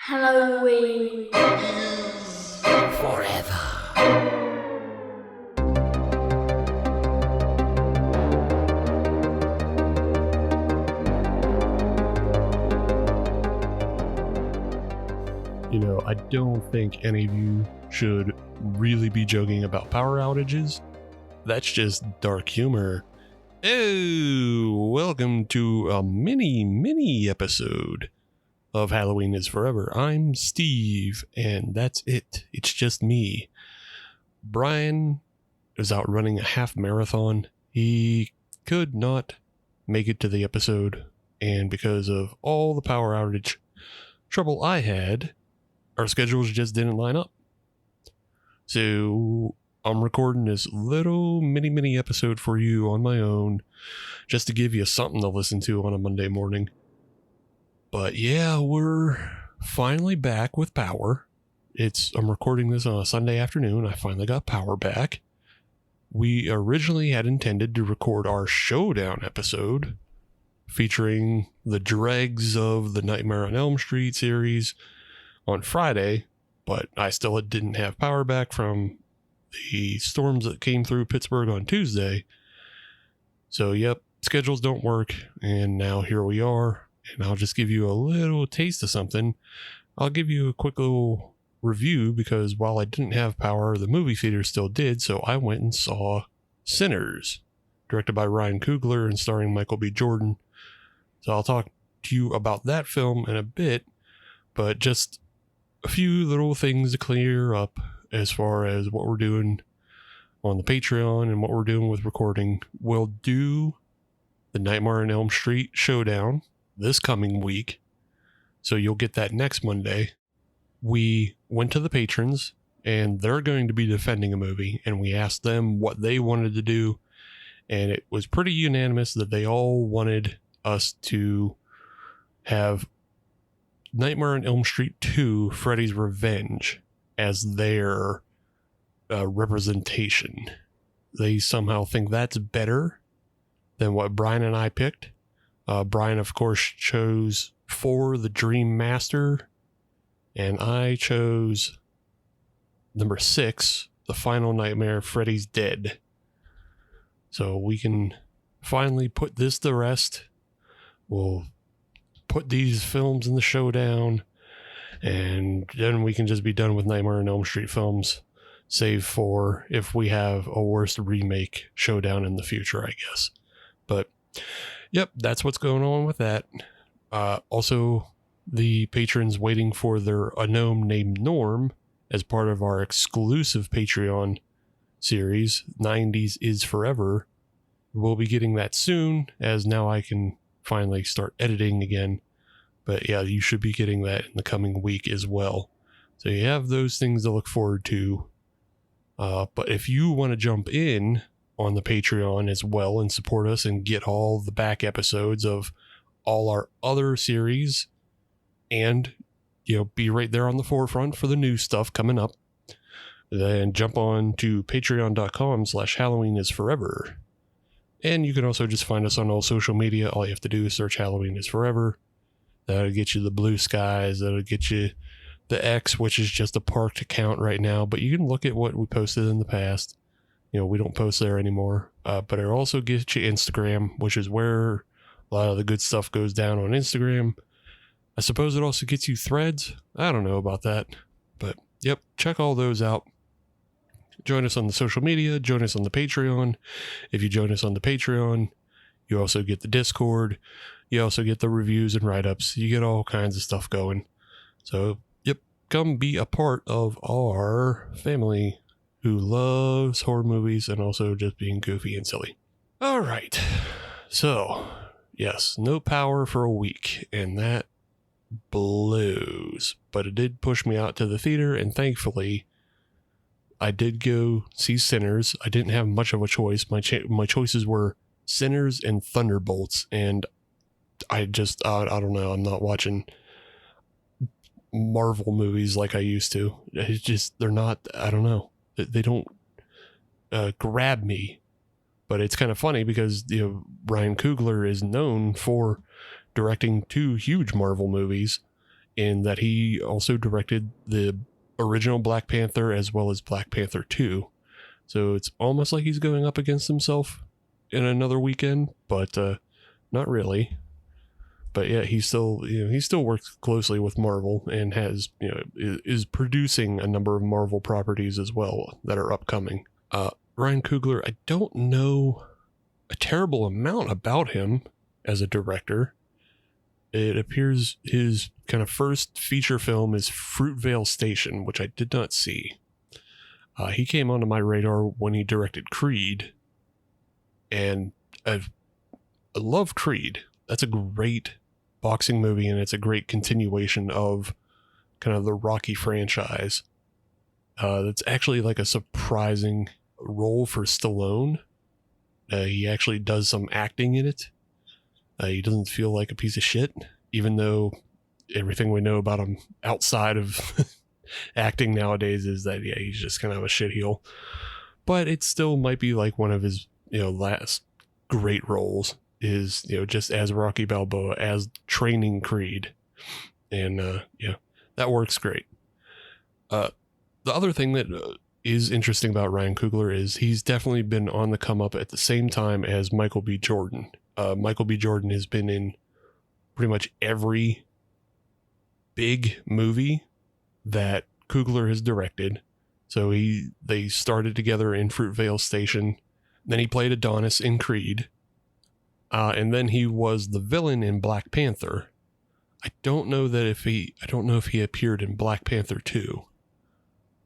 Halloween Forever. I don't think any of you should really be joking about power outages. That's just dark humor. Oh, welcome to a mini episode of Halloween is Forever. I'm Steve, and that's it. It's just me. Brian is out running a half marathon. He could not make it to the episode, and because of all the power outage trouble I had, our schedules just didn't line up. So I'm recording this little mini episode for you on my own, just to give you something to listen to on a Monday morning. But yeah, we're finally back with power. I'm recording this on a Sunday afternoon. I finally got power back. We originally had intended to record our showdown episode featuring the dregs of the Nightmare on Elm Street series on Friday, but I still didn't have power back from the storms that came through Pittsburgh on Tuesday. So yep, schedules don't work, and now here we are, and I'll just give you a little taste of something. I'll give you a quick little review, because while I didn't have power, the movie theater still did, so I went and saw Sinners, directed by Ryan Coogler and starring Michael B. Jordan. So I'll talk to you about that film in a bit, but just a few little things to clear up as far as what we're doing on the Patreon and what we're doing with recording. We'll do the Nightmare on Elm Street showdown this coming week, so you'll get that next Monday. We went to the patrons, and they're going to be defending a movie, and we asked them what they wanted to do, and it was pretty unanimous that they all wanted us to have Nightmare on Elm Street 2, Freddy's Revenge, as their representation. They somehow think that's better than what Brian and I picked. Brian, of course, chose 4, The Dream Master, and I chose number 6, The Final Nightmare, Freddy's Dead. So we can finally put this to rest. We'll put these films in the showdown, and then we can just be done with Nightmare on Elm Street films, save for if we have a worst remake showdown in the future, I guess. But yep, that's what's going on with that. Also, the patrons waiting for their A Gnome Named Norm as part of our exclusive Patreon series, 90s is Forever. We'll be getting that soon, as now I can finally start editing again. But yeah, you should be getting that in the coming week as well. So you have those things to look forward to. But if you want to jump in on the Patreon as well and support us and get all the back episodes of all our other series, and be right there on the forefront for the new stuff coming up, then jump on to patreon.com/HalloweenIsForever. And you can also just find us on all social media. All you have to do is search Halloween is Forever. That'll get you the blue skies. That'll get you the X, which is just a parked account right now. But you can look at what we posted in the past. We don't post there anymore. But it'll also get you Instagram, which is where a lot of the good stuff goes down on Instagram. I suppose it also gets you Threads. I don't know about that. But yep, check all those out. Join us on the social media, join us on the Patreon. If you join us on the Patreon, you also get the Discord. You also get the reviews and write-ups. You get all kinds of stuff going. So, yep, come be a part of our family who loves horror movies and also just being goofy and silly. All right. So, yes, no power for a week, and that blows. But it did push me out to the theater, and thankfully, I did go see Sinners. I didn't have much of a choice. My choices were Sinners and Thunderbolts, and I don't know. I'm not watching Marvel movies like I used to. It's just, they're not, I don't know. They don't grab me. But it's kind of funny because, Ryan Coogler is known for directing 2 huge Marvel movies, in that he also directed the original Black Panther as well as Black Panther 2. So it's almost like he's going up against himself in another weekend, but not really. But yeah, he still works closely with Marvel and has, is producing a number of Marvel properties as well that are upcoming. Ryan Coogler, I don't know a terrible amount about him as a director. It appears his kind of first feature film is Fruitvale Station, which I did not see. He came onto my radar when he directed Creed, and I love Creed. That's a great boxing movie, and it's a great continuation of kind of the Rocky franchise. That's actually like a surprising role for Stallone. He actually does some acting in it. He doesn't feel like a piece of shit, even though everything we know about him outside of acting nowadays is that, yeah, he's just kind of a shitheel. But it still might be like one of his, last great roles is, just as Rocky Balboa, as training Creed. And, that works great. The other thing that is interesting about Ryan Coogler is he's definitely been on the come up at the same time as Michael B. Jordan. Michael B. Jordan has been in pretty much every big movie that Coogler has directed. So they started together in Fruitvale Station. Then he played Adonis in Creed. And then he was the villain in Black Panther. I don't know if he appeared in Black Panther 2.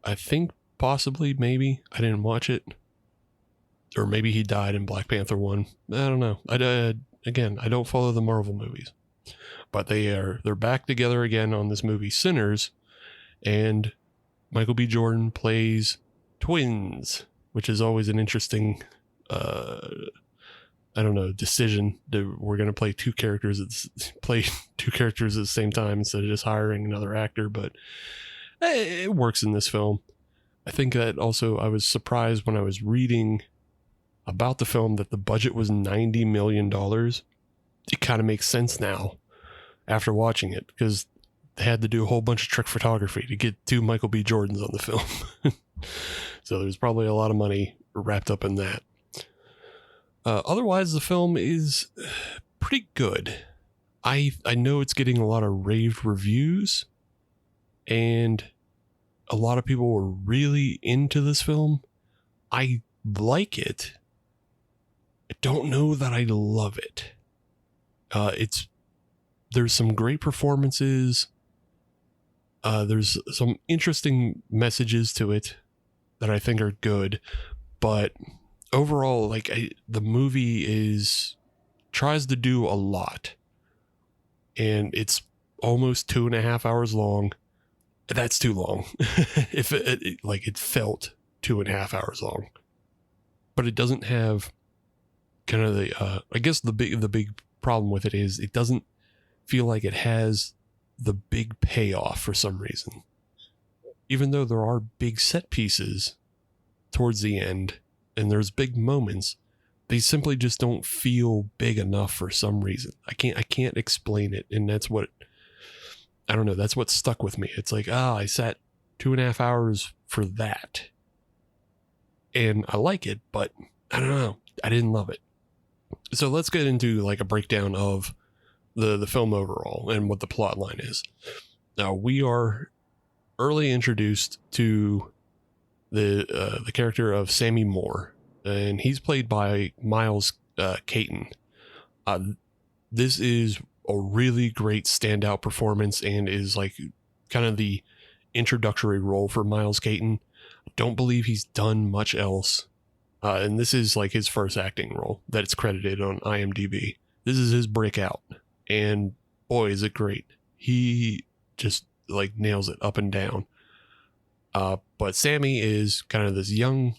I think possibly, maybe. I didn't watch it. Or maybe he died in Black Panther 1. I don't know. Again, I don't follow the Marvel movies. But they're back together again on this movie Sinners, and Michael B. Jordan plays twins, which is always an interesting decision. We're going to play two characters at the same time instead of just hiring another actor, but it works in this film. I think that also I was surprised when I was reading about the film that the budget was $90 million. It kind of makes sense now after watching it, because they had to do a whole bunch of trick photography to get two Michael B. Jordans on the film. So there's probably a lot of money wrapped up in that. Otherwise, the film is pretty good. I know it's getting a lot of raved reviews, and a lot of people were really into this film. I like it. I don't know that I love it. There's some great performances. There's some interesting messages to it that I think are good, but overall, the movie tries to do a lot, and it's almost 2.5 hours long. That's too long. If it felt 2.5 hours long, but it doesn't have kind of the big problem with it is it doesn't feel like it has the big payoff for some reason. Even though there are big set pieces towards the end and there's big moments, they simply just don't feel big enough for some reason. I can't explain it. And that's what, I don't know, that's what stuck with me. It's like, I sat 2.5 hours for that. And I like it, but I don't know. I didn't love it. So let's get into a breakdown of the film overall and what the plot line is. Now, we are early introduced to the character of Sammy Moore, and he's played by Miles Caton. This is a really great standout performance and is kind of the introductory role for Miles Caton. I don't believe he's done much else. And this is his first acting role that it's credited on IMDb. This is his breakout, and boy, is it great. He just nails it up and down. But Sammy is kind of this young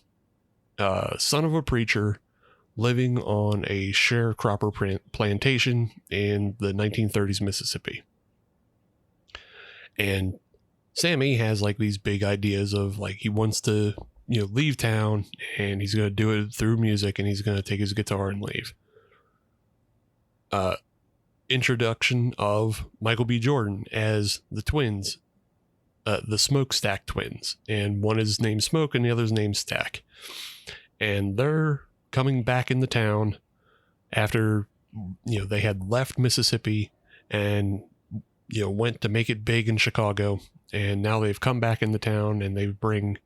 son of a preacher living on a sharecropper plantation in the 1930s Mississippi. And Sammy has these big ideas of he wants to leave town, and he's going to do it through music, and he's going to take his guitar and leave. introduction of Michael B. Jordan as the twins, the Smokestack twins. And one is named Smoke and the other's named Stack. And they're coming back into town after, they had left Mississippi and, went to make it big in Chicago. And now they've come back into town and they bring,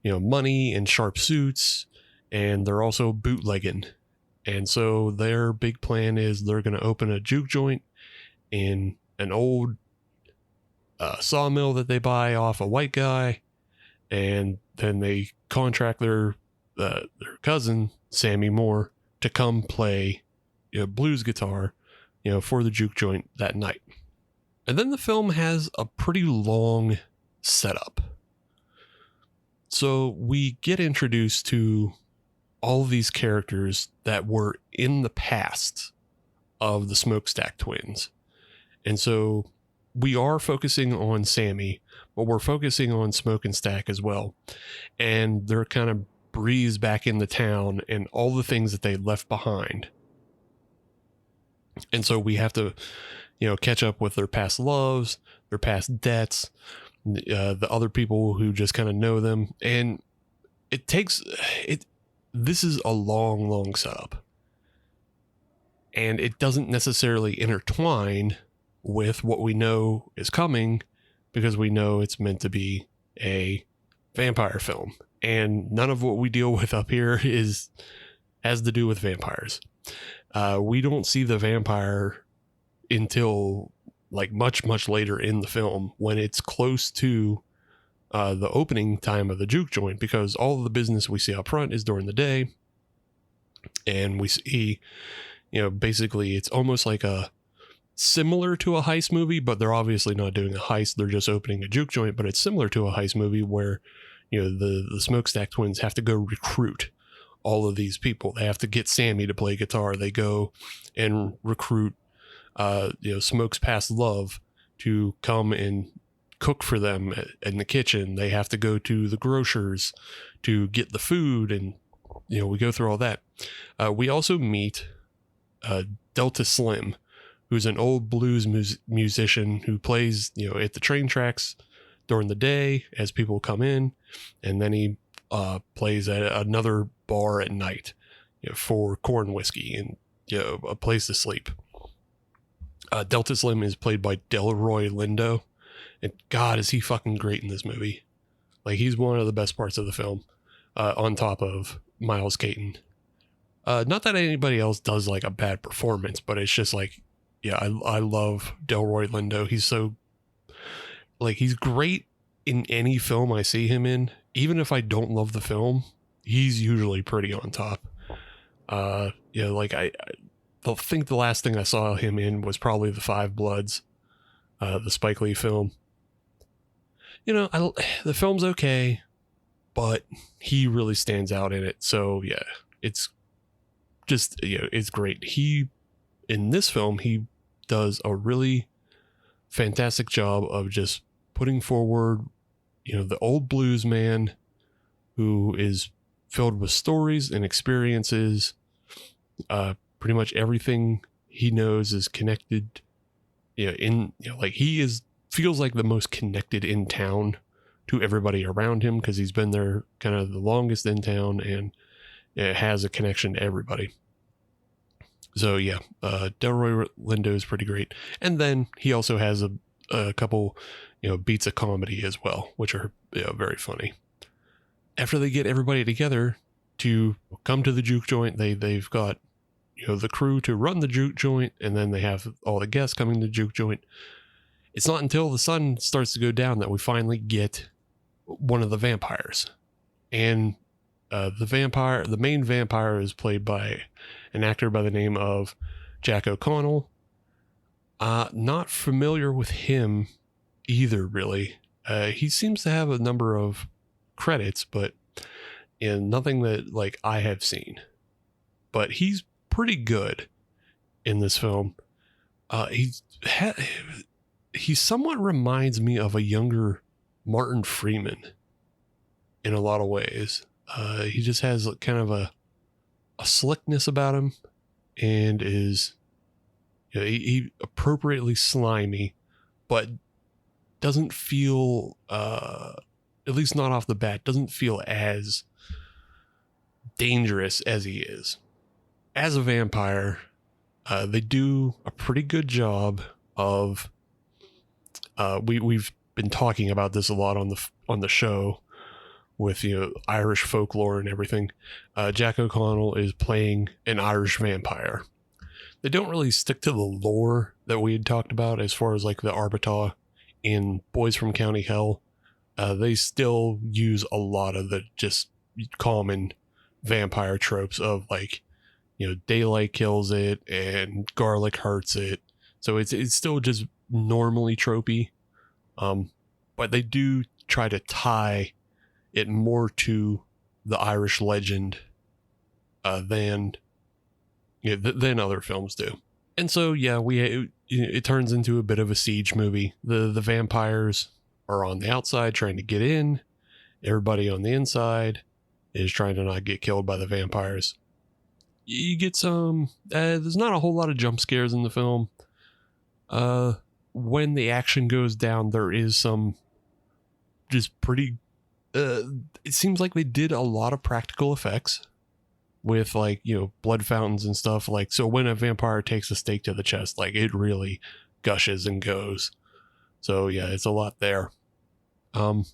money and sharp suits, and they're also bootlegging. And so their big plan is they're going to open a juke joint in an old sawmill that they buy off a white guy. And then they contract their cousin, Sammy Moore, to come play blues guitar, for the juke joint that night. And then the film has a pretty long setup. So we get introduced to all these characters that were in the past of the Smokestack twins. And so we are focusing on Sammy, but we're focusing on Smoke and Stack as well. And they're kind of breezed back into town and all the things that they left behind. And so we have to, catch up with their past loves, their past debts, the other people who just kind of know them. And this is a long setup. And it doesn't necessarily intertwine with what we know is coming, because we know it's meant to be a vampire film. And none of what we deal with up here has to do with vampires. We don't see the vampire until like much later in the film, when it's close to the opening time of the juke joint, because all of the business we see up front is during the day. And we see, basically it's almost like similar to a heist movie, but they're obviously not doing a heist. They're just opening a juke joint, but it's similar to a heist movie where, the Smokestack twins have to go recruit all of these people. They have to get Sammy to play guitar. They go and recruit, Smoke's past love to come and cook for them in the kitchen. They have to go to the grocers to get the food, and we go through all that. We also meet Delta Slim, who's an old blues musician who plays at the train tracks during the day as people come in, and then he plays at another bar at night for corn whiskey and a place to sleep. Delta Slim is played by Delroy Lindo, and God, is he fucking great in this movie. Like, he's one of the best parts of the film, on top of Miles Caton. Not that anybody else does like a bad performance, but it's just like, yeah, I love Delroy Lindo. He's so, like, he's great in any film I see him in. Even if I don't love the film, he's usually pretty on top. Like I think the last thing I saw him in was probably The Five Bloods, the Spike Lee film. The film's okay, but he really stands out in it. So yeah, it's just, it's great. In this film, he does a really fantastic job of just putting forward, the old blues man who is filled with stories and experiences. Pretty much everything he knows is connected. He feels like the most connected in town to everybody around him, because he's been there kind of the longest in town, and has a connection to everybody. So yeah, Delroy Lindo is pretty great. And then he also has a couple, beats of comedy as well, which are very funny. After they get everybody together to come to the juke joint, they've got, the crew to run the juke joint, and then they have all the guests coming to the juke joint. It's not until the sun starts to go down that we finally get one of the vampires. And the main vampire is played by an actor by the name of Jack O'Connell. Not familiar with him either, really. He seems to have a number of credits, but nothing that like I have seen. But he's pretty good in this film. He somewhat reminds me of a younger Martin Freeman in a lot of ways. He just has kind of a slickness about him, and is, he appropriately slimy, but doesn't feel, at least not off the bat, doesn't feel as dangerous as he is. As a vampire, they do a pretty good job of, we've been talking about this a lot on the show with, Irish folklore and everything. Jack O'Connell is playing an Irish vampire. They don't really stick to the lore that we had talked about as far as like the Arbitaw in Boys from County Hell. They still use a lot of the just common vampire tropes of like, daylight kills it and garlic hurts it. So it's still just normally tropey. But they do try to tie it more to the Irish legend than other films do. And so, yeah, it turns into a bit of a siege movie. The vampires are on the outside trying to get in. Everybody on the inside is trying to not get killed by the vampires. You get some, there's not a whole lot of jump scares in the film. When the action goes down, there is some just pretty, it seems like they did a lot of practical effects with like, blood fountains and stuff. Like, so when a vampire takes a stake to the chest, like it really gushes and goes. So yeah, it's a lot there. But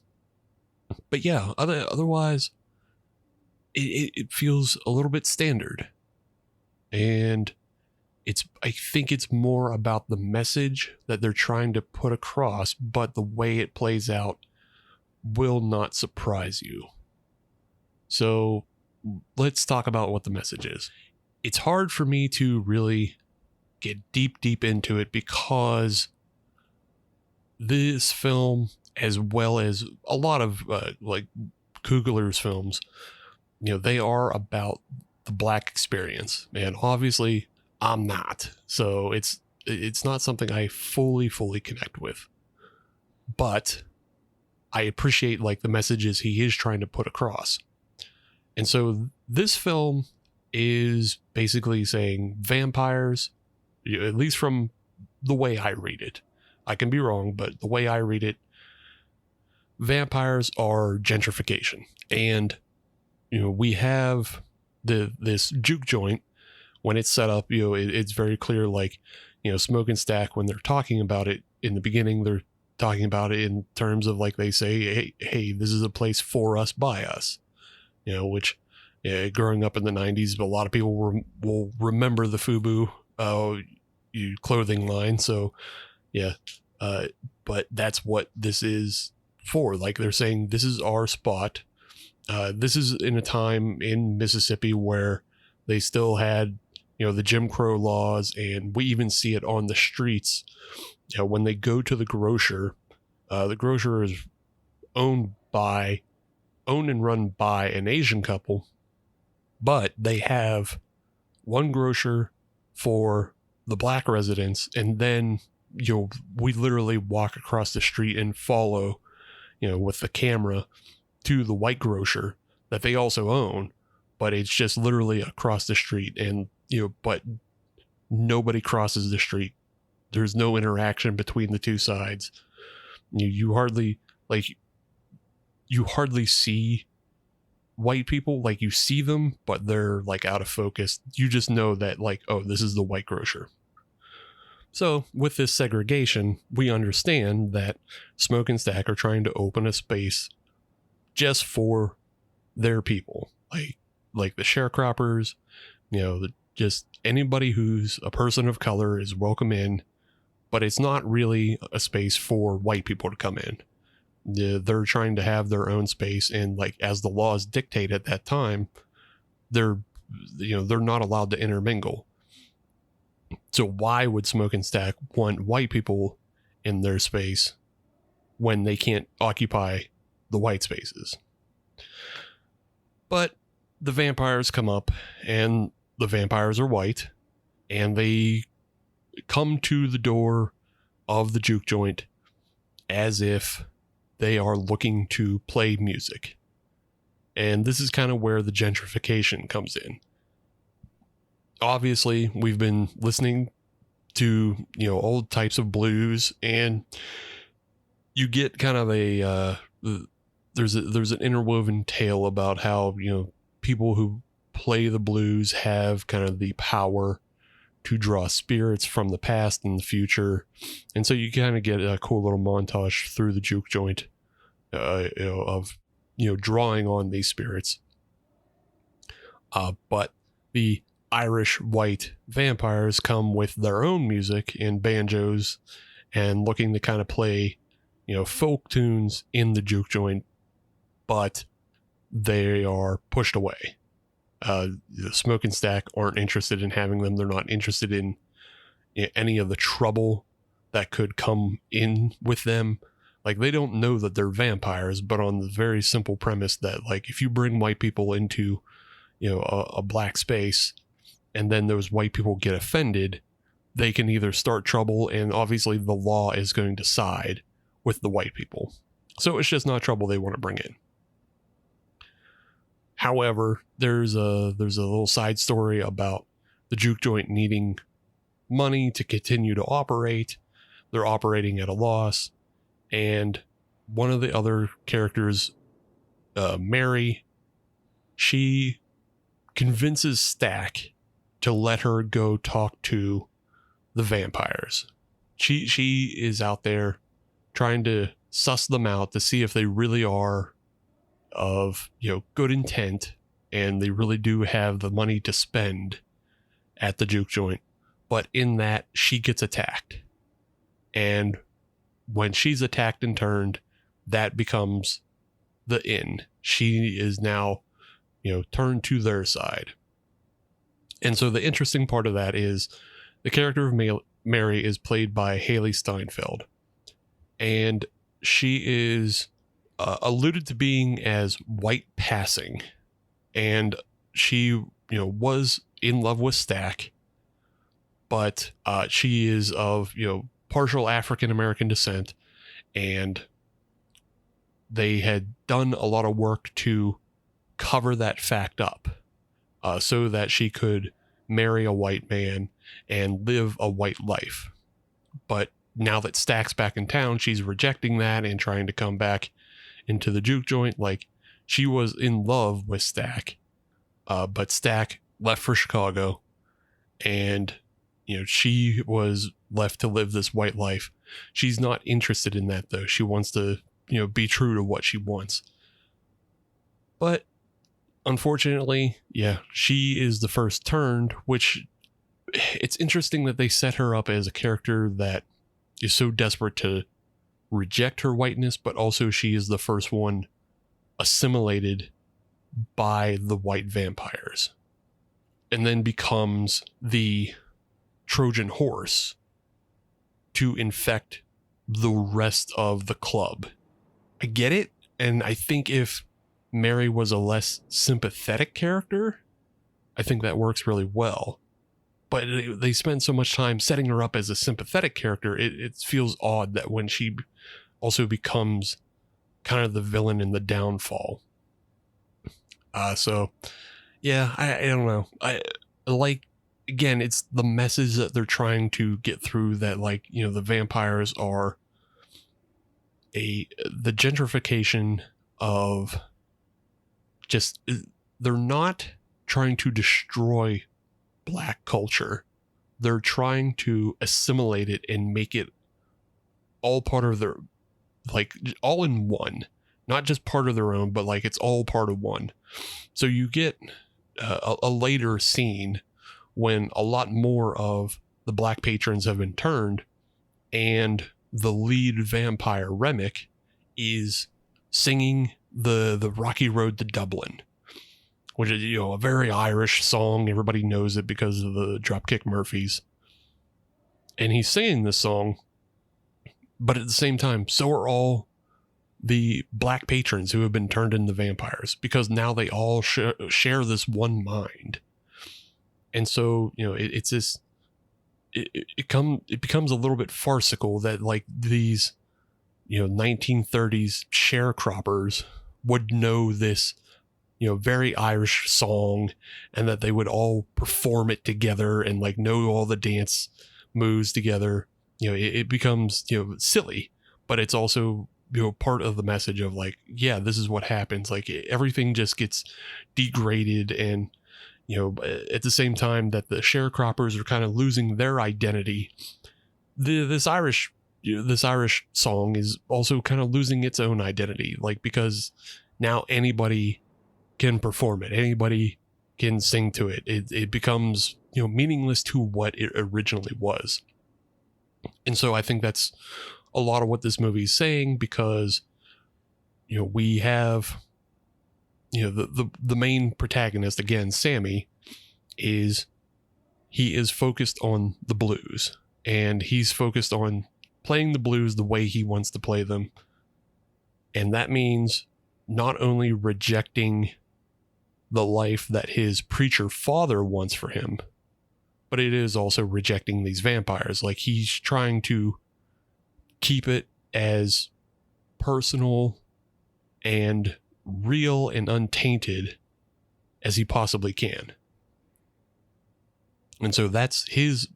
yeah, otherwise it feels a little bit standard. And I think it's more about the message that they're trying to put across, but the way it plays out will not surprise you. So let's talk about what the message is. It's hard for me to really get deep into it because this film, as well as a lot of like Coogler's films, they are about the Black experience, and obviously I'm not. So it's not something I fully connect with, but I appreciate like the messages he is trying to put across. And so this film is basically saying vampires, at least from the way I read it, I can be wrong, but the way I read it, vampires are gentrification. And, we have this juke joint. When it's set up, it's very clear, like, Smoke and Stack, when they're talking about it in the beginning, they're talking about it in terms of like, they say, hey, this is a place for us, by us, which growing up in the 90s, a lot of people will remember the FUBU clothing line. So yeah, but that's what this is for. Like, they're saying this is our spot. This is in a time in Mississippi where they still had, the Jim Crow laws, and we even see it on the streets. When they go to the grocer is owned and run by an Asian couple, but they have one grocer for the Black residents, and then we literally walk across the street and follow, with the camera to the white grocer that they also own, but it's just literally across the street, and but nobody crosses the street. There's no interaction between the two sides. You hardly see white people. Like, you see them, but they're like out of focus. You just know that, like, oh, this is the white grocer. So with this segregation, we understand that Smoke and Stack are trying to open a space just for their people, like the sharecroppers, just anybody who's a person of color is welcome in, but it's not really a space for white people to come in. They're trying to have their own space, and like, as the laws dictate at that time, they're not allowed to intermingle. So why would Smoke and Stack want white people in their space when they can't occupy the white spaces? But the vampires come up, and the vampires are white, and they come to the door of the juke joint as if they are looking to play music. And this is kind of where the gentrification comes in. Obviously, we've been listening to, old types of blues, and you get kind of there's an interwoven tale about how, people who play the blues have kind of the power to draw spirits from the past and the future. And so you kind of get a cool little montage through the juke joint of, drawing on these spirits. But the Irish white vampires come with their own music and banjos and looking to kind of play, folk tunes in the juke joint, but they are pushed away. The Smoke and Stack aren't interested in having them. They're not interested in any of the trouble that could come in with them. Like, they don't know that they're vampires, but on the very simple premise that, like, if you bring white people into, a black space, and then those white people get offended, they can either start trouble, and obviously the law is going to side with the white people. So it's just not trouble they want to bring in. However, there's a little side story about the juke joint needing money to continue to operate. They're operating at a loss. And one of the other characters, Mary, she convinces Stack to let her go talk to the vampires. She is out there trying to suss them out to see if they really are of, good intent, and they really do have the money to spend at the juke joint. But in that, she gets attacked. And when she's attacked and turned, that becomes the end. She is now, turned to their side. And so the interesting part of that is the character of Mary is played by Haley Steinfeld. And she is alluded to being as white passing. And she, was in love with Stack. But she is of, partial African-American descent. And they had done a lot of work to cover that fact up so that she could marry a white man and live a white life. But now that Stack's back in town, she's rejecting that and trying to come back into the juke joint. Like, she was in love with Stack, but Stack left for Chicago, and she was left to live this white life. She's not interested in that, though. She wants to be true to what she wants. But unfortunately, she is the first turned, which it's interesting that they set her up as a character that is so desperate to reject her whiteness, but also she is the first one assimilated by the white vampires, and then becomes the Trojan horse to infect the rest of the club. I get it, and I think if Mary was a less sympathetic character, I think that works really well. But they spend so much time setting her up as a sympathetic character, it feels odd that when she also becomes kind of the villain in the downfall. I don't know. I like, again, it's the message that they're trying to get through, that, like, the vampires are the gentrification of just, they're not trying to destroy black culture. They're trying to assimilate it and make it all part of their, like, all in one, not just part of their own, but like it's all part of one. So you get a later scene when a lot more of the black patrons have been turned, and the lead vampire, Remick, is singing the Rocky Road to Dublin, which is, a very Irish song. Everybody knows it because of the Dropkick Murphys. And he's singing this song, but at the same time, so are all the black patrons who have been turned into vampires, because now they all share this one mind. And so, it's this, it becomes a little bit farcical that, like, these, 1930s sharecroppers would know this, very Irish song, and that they would all perform it together and, like, know all the dance moves together, it becomes, silly, but it's also, part of the message of like, yeah, this is what happens. Like everything just gets degraded. And, at the same time that the sharecroppers are kind of losing their identity, this Irish song is also kind of losing its own identity. Like, because now anybody can perform it. Anybody can sing to it. It becomes, meaningless to what it originally was. And so I think that's a lot of what this movie is saying, because, we have, the main protagonist, again, Sammy, he is focused on the blues, and he's focused on playing the blues the way he wants to play them. And that means not only rejecting the life that his preacher father wants for him, but it is also rejecting these vampires. Like, he's trying to keep it as personal and real and untainted as he possibly can. And so that's his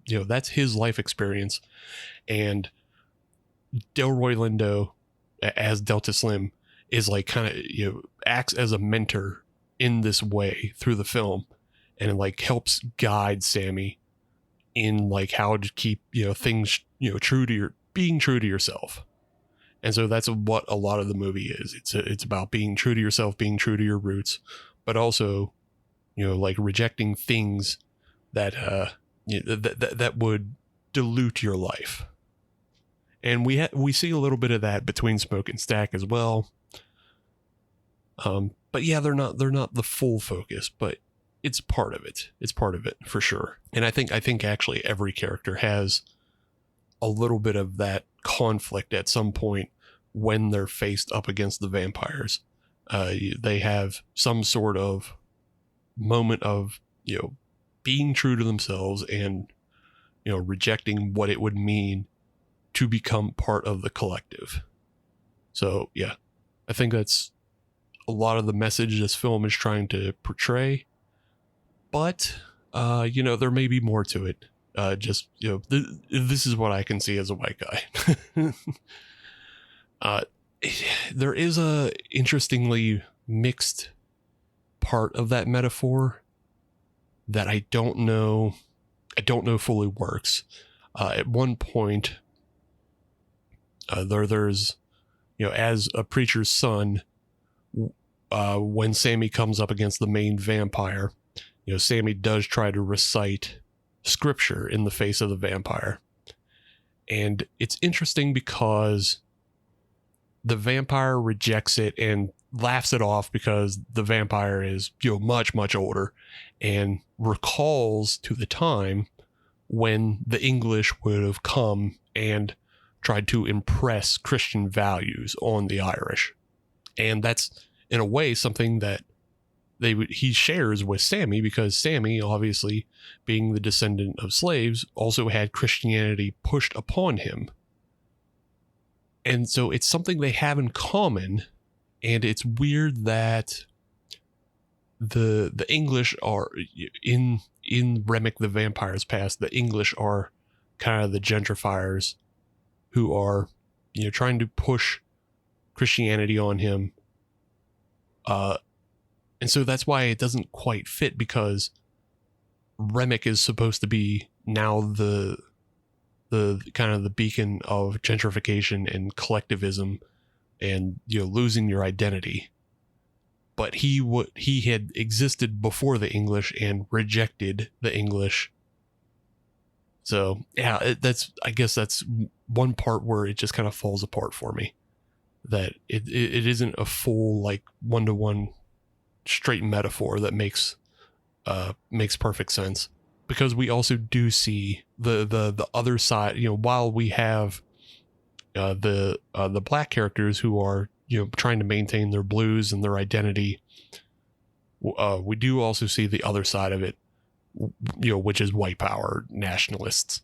life experience. And Delroy Lindo as Delta Slim is like kind of, acts as a mentor in this way through the film, and like helps guide Sammy in like how to keep, things, being true to yourself. And so that's what a lot of the movie is. It's about being true to yourself, being true to your roots, but also, like rejecting things that that would dilute your life. And we see a little bit of that between Smoke and Stack as well. But yeah, they're not the full focus, but it's part of it. It's part of it for sure. And I think actually every character has a little bit of that conflict at some point when they're faced up against the vampires. They have some sort of moment of, being true to themselves and, rejecting what it would mean to become part of the collective. So yeah, I think that's a lot of the message this film is trying to portray. But, there may be more to it. Just, this is what I can see as a white guy. There is a interestingly mixed part of that metaphor that I don't know fully works. At one point, there's, as a preacher's son, when Sammy comes up against the main vampire, Sammy does try to recite scripture in the face of the vampire. And it's interesting because the vampire rejects it and laughs it off, because the vampire is, much, much older, and recalls to the time when the English would have come and tried to impress Christian values on the Irish. And that's, in a way, something that he shares with Sammy, because Sammy, obviously being the descendant of slaves, also had Christianity pushed upon him. And so it's something they have in common. And it's weird that the English are in Remick the Vampire's past. The English are kind of the gentrifiers who are, trying to push Christianity on him. And so that's why it doesn't quite fit, because Remick is supposed to be now the kind of the beacon of gentrification and collectivism and, losing your identity. But he had existed before the English and rejected the English. So yeah, I guess that's one part where it just kind of falls apart for me, that it isn't a full, like, one-to-one straight metaphor that makes perfect sense. Because we also do see the other side, while we have the black characters who are, trying to maintain their blues and their identity, we do also see the other side of it, which is white power nationalists.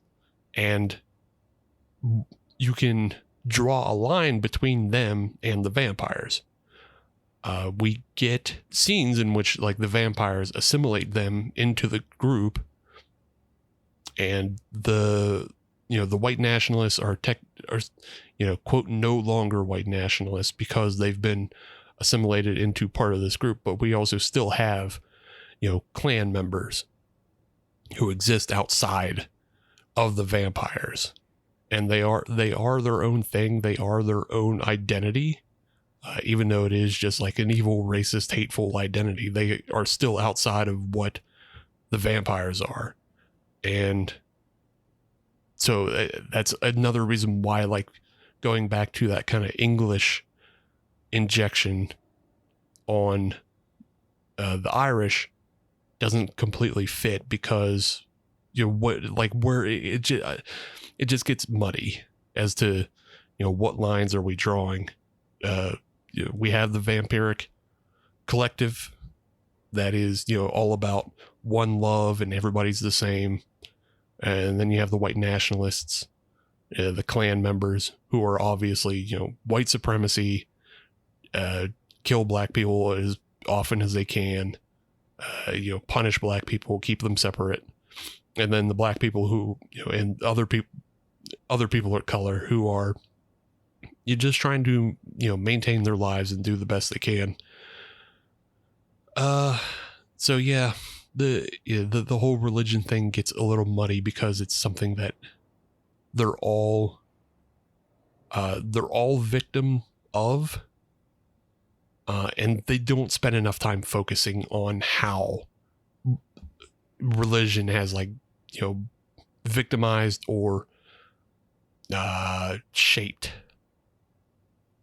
And you can draw a line between them and the vampires. We get scenes in which, like, the vampires assimilate them into the group, and the the white nationalists are quote, no longer white nationalists because they've been assimilated into part of this group. But we also still have, Klan members who exist outside of the vampires, and they are their own thing. They are their own identity. Even though it is just like an evil, racist, hateful identity, they are still outside of what the vampires are. And so that's another reason why, like, going back to that kind of English injection on the Irish doesn't completely fit, because where it just gets muddy as to what lines are we drawing. We have the vampiric collective that is all about one love and everybody's the same, and then you have the white nationalists, the Klan members, who are obviously white supremacy, kill black people as often as they can, punish black people, keep them separate, and then the black people who and other people of color who are just trying to maintain their lives and do the best they can. So yeah, the whole religion thing gets a little muddy because it's something that they're all victim of, and they don't spend enough time focusing on how religion has victimized or shaped.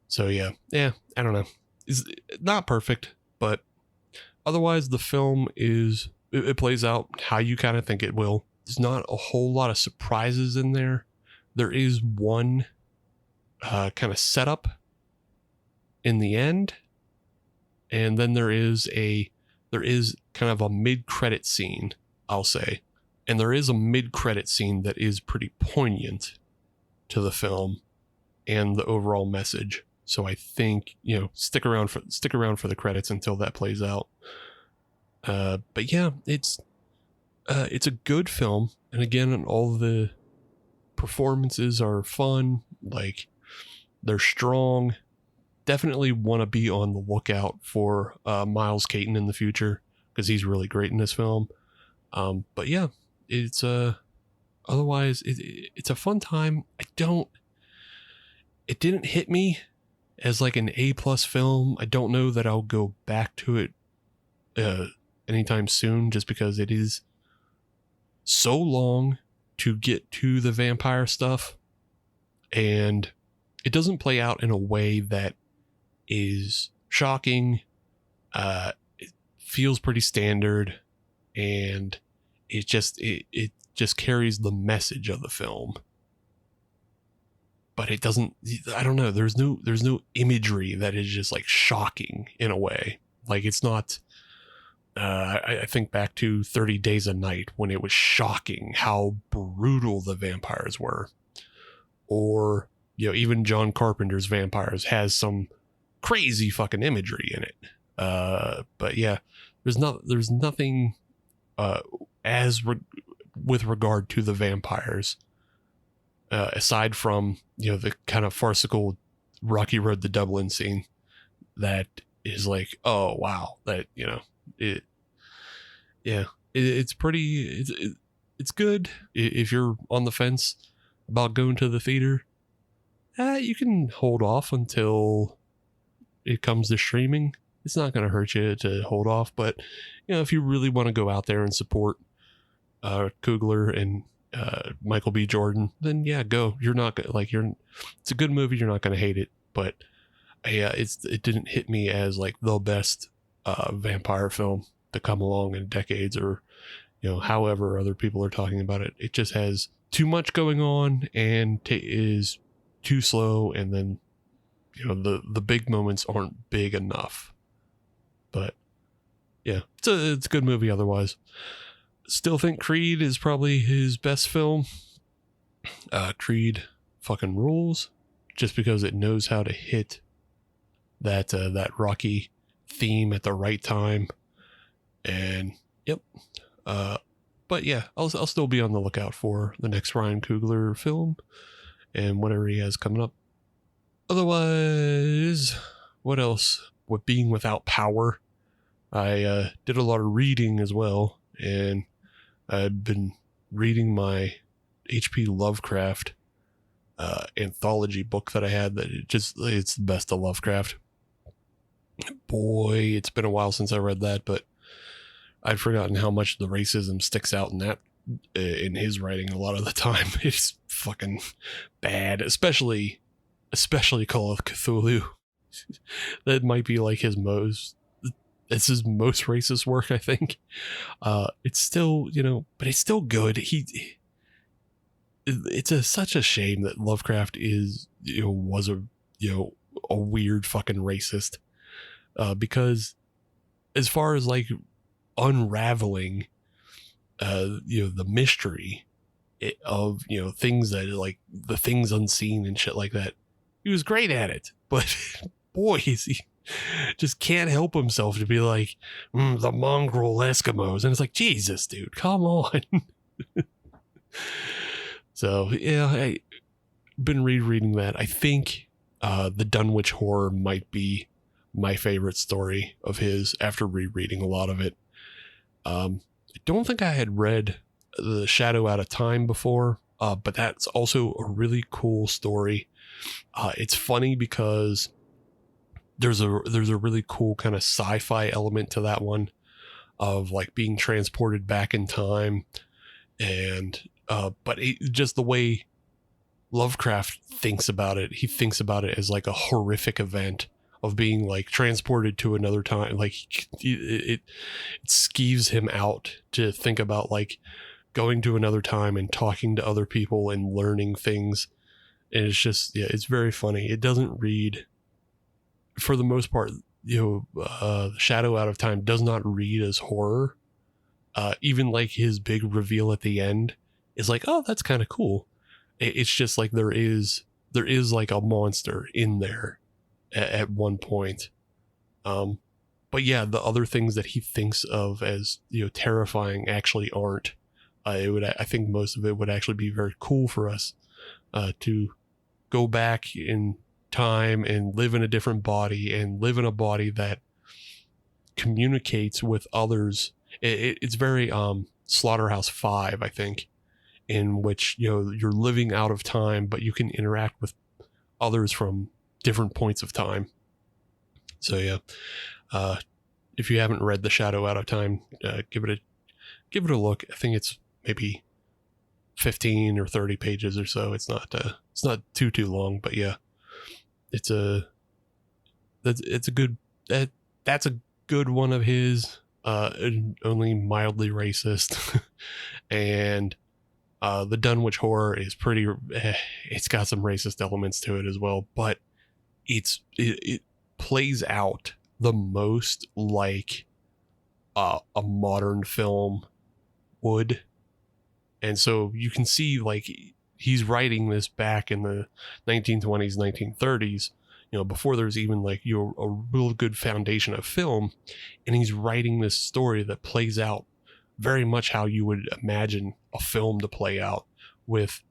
So yeah, I don't know. It's not perfect, but otherwise the film it plays out how you kind of think it will. There's not a whole lot of surprises in there. There is one kind of setup in the end, and then there is kind of a mid-credit scene, I'll say. And there is a mid-credit scene that is pretty poignant to the film and the overall message. So I think, stick around for the credits until that plays out. But yeah, it's a good film. And again, all the performances are fun. Like, they're strong. Definitely want to be on the lookout for Miles Caton in the future, because he's really great in this film. But yeah, it's otherwise it's a fun time. It didn't hit me as like an A+ film. I don't know that I'll go back to it anytime soon, just because it is so long to get to the vampire stuff, and it doesn't play out in a way that is shocking. It feels pretty standard, and it just carries the message of the film. But it doesn't, I don't know, there's no imagery that is just like shocking in a way. Like, it's not, I think back to 30 Days a Night, when it was shocking how brutal the vampires were. Or, even John Carpenter's Vampires has some crazy fucking imagery in it. But yeah, there's nothing with regard to the vampires, aside from the kind of farcical Rocky Road to Dublin scene that is like, oh wow, that it's pretty, it's good. If you're on the fence about going to the theater, you can hold off until it comes to streaming. It's not going to hurt you to hold off, but if you really want to go out there and support Coogler and Michael B. Jordan, then yeah, go. You're not it's a good movie. You're not going to hate it, but yeah, it didn't hit me as like the best vampire film to come along in decades, or however other people are talking about it. It just has too much going on and is too slow, and then the big moments aren't big enough. But yeah, it's a good movie otherwise. Still think Creed is probably his best film. Creed fucking rules, just because it knows how to hit that Rocky theme at the right time. And yep, But yeah, I'll still be on the lookout for the next Ryan Coogler film and whatever he has coming up. Otherwise, what else? With being without power, I did a lot of reading as well, and I've been reading my H.P. Lovecraft anthology book that I had. It's the best of Lovecraft. Boy, it's been a while since I read that, but I'd forgotten how much the racism sticks out in his writing a lot of the time. It's fucking bad, especially Call of Cthulhu. That might be like his most racist work, I think. It's still, but it's still good. It's such a shame that Lovecraft was a weird fucking racist. Because as far as like unraveling, the mystery of, things that like the things unseen and shit like that, he was great at it. But boy, he just can't help himself to be like, the mongrel Eskimos. And it's like, Jesus, dude, come on. So, yeah, I've been rereading that. I think the Dunwich Horror might be my favorite story of his after rereading a lot of it. I don't think I had read The Shadow Out of Time before, but that's also a really cool story. It's funny because there's a really cool kind of sci-fi element to that one, of like being transported back in time, and but just the way Lovecraft thinks about it, he thinks about it as like a horrific event of being like transported to another time. Like it skeeves him out to think about like going to another time and talking to other people and learning things. And it's just, it's very funny. It doesn't read, for the most part, Shadow Out of Time does not read as horror. Even like his big reveal at the end is like, oh, that's kind of cool. It's just like there is like a monster in there at one point. But yeah, the other things that he thinks of as, terrifying actually aren't. I think most of it would actually be very cool for us to go back in time and live in a different body and live in a body that communicates with others. It's very Slaughterhouse-Five, I think, in which you're living out of time, but you can interact with others from different points of time. So yeah, if you haven't read The Shadow Out of Time, give it a look. I think it's maybe 15 or 30 pages or so. It's not too long, but yeah, that's a good one of his, only mildly racist. And the Dunwich Horror is pretty, it's got some racist elements to it as well, but it plays out the most like a modern film would. And so you can see like he's writing this back in the 1920s, 1930s, before there's even like a real good foundation of film, and he's writing this story that plays out very much how you would imagine a film to play out, with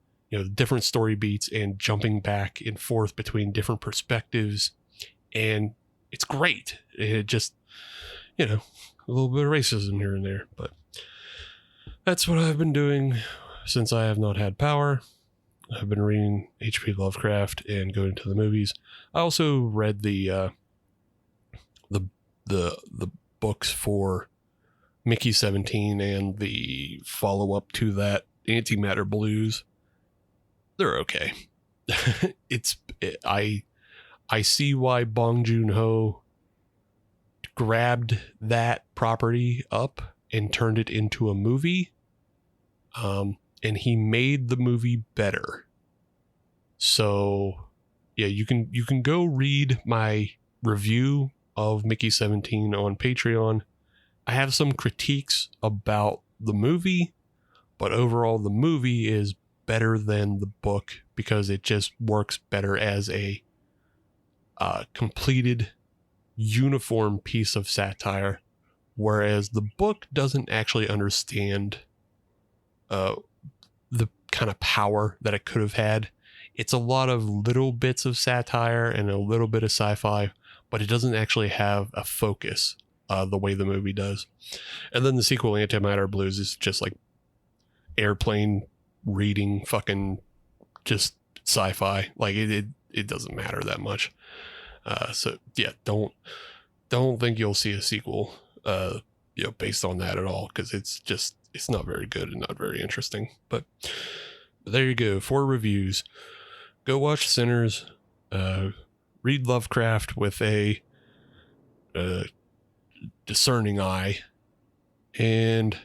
different story beats and jumping back and forth between different perspectives, and it's great. It just a little bit of racism here and there, but that's what I've been doing since I have not had power. I've been reading H.P. Lovecraft and going to the movies. I also read the books for Mickey 17 and the follow-up to that, Antimatter Blues. They're okay. I see why Bong Joon-ho grabbed that property up and turned it into a movie. And he made the movie better. So yeah, you can go read my review of Mickey 17 on Patreon. I have some critiques about the movie, but overall the movie is better than the book because it just works better as a completed, uniform piece of satire, whereas the book doesn't actually understand the kind of power that it could have had. It's a lot of little bits of satire and a little bit of sci-fi, but it doesn't actually have a focus the way the movie does. And then the sequel, Antimatter Blues, is just like airplane reading fucking just sci-fi. Like it doesn't matter that much. So yeah, don't think you'll see a sequel based on that at all, because it's not very good and not very interesting. But there you go, 4 reviews. Go watch Sinners, read Lovecraft with a discerning eye, and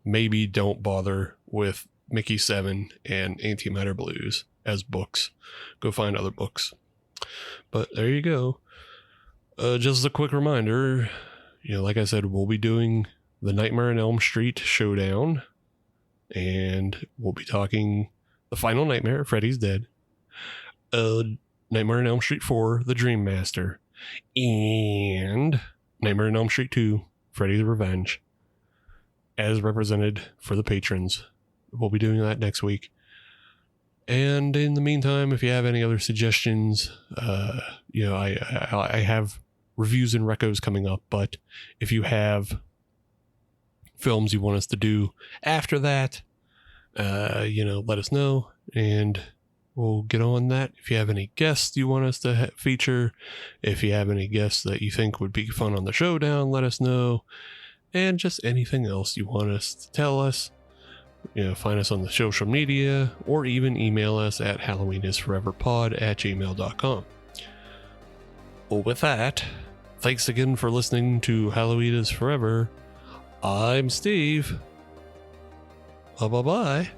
maybe don't bother with Mickey 7 and Antimatter Blues as books. Go find other books. But there you go. Just a quick reminder, like I said, we'll be doing the Nightmare on Elm Street Showdown, and we'll be talking The Final Nightmare, Freddy's Dead, Nightmare on Elm Street 4, The Dream Master, and Nightmare on Elm Street 2, Freddy's Revenge, as represented for the patrons. We'll be doing that next week. And in the meantime, if you have any other suggestions, I have reviews and recos coming up, but if you have films you want us to do after that, let us know, and we'll get on that. If you have any guests you want us to feature, if you have any guests that you think would be fun on the showdown, let us know. And just anything else you want us to tell us, find us on the social media, or even email us at halloweenisforeverpod@gmail.com. Well, with that, thanks again for listening to Halloween is Forever. I'm Steve. Bye-bye.